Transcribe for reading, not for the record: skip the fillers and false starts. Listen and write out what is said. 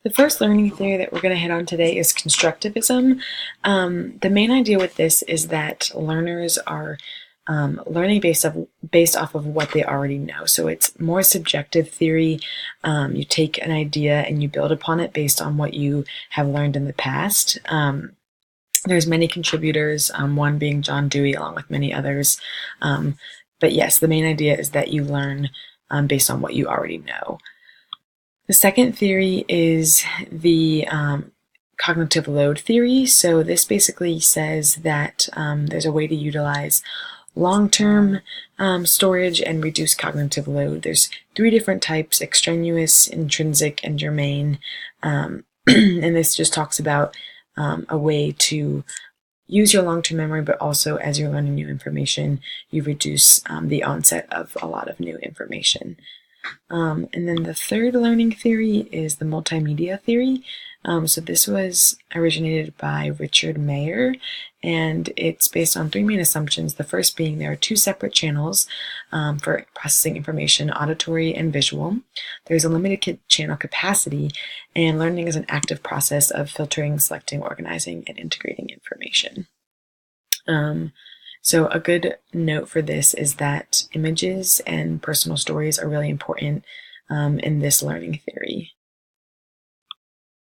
The first learning theory that we're going to hit on today is constructivism. The main idea with this is that learners are learning based off of what they already know. So it's more subjective theory. You take an idea and you build upon it based on what you have learned in the past. There's many contributors, one being John Dewey, along with many others. But yes, the main idea is that you learn based on what you already know. The second theory is the cognitive load theory. So this basically says that there's a way to utilize long-term storage and reduce cognitive load. There's three different types: extraneous, intrinsic, and germane. And this just talks about a way to use your long-term memory, but also as you're learning new information, you reduce the onset of a lot of new information. And then the third learning theory is the multimedia theory. So this was originated by Richard Mayer, and it's based on three main assumptions. The first being there are two separate channels for processing information, auditory and visual. There's a limited channel capacity, and learning is an active process of filtering, selecting, organizing, and integrating information. So a good note for this is that images and personal stories are really important in this learning theory.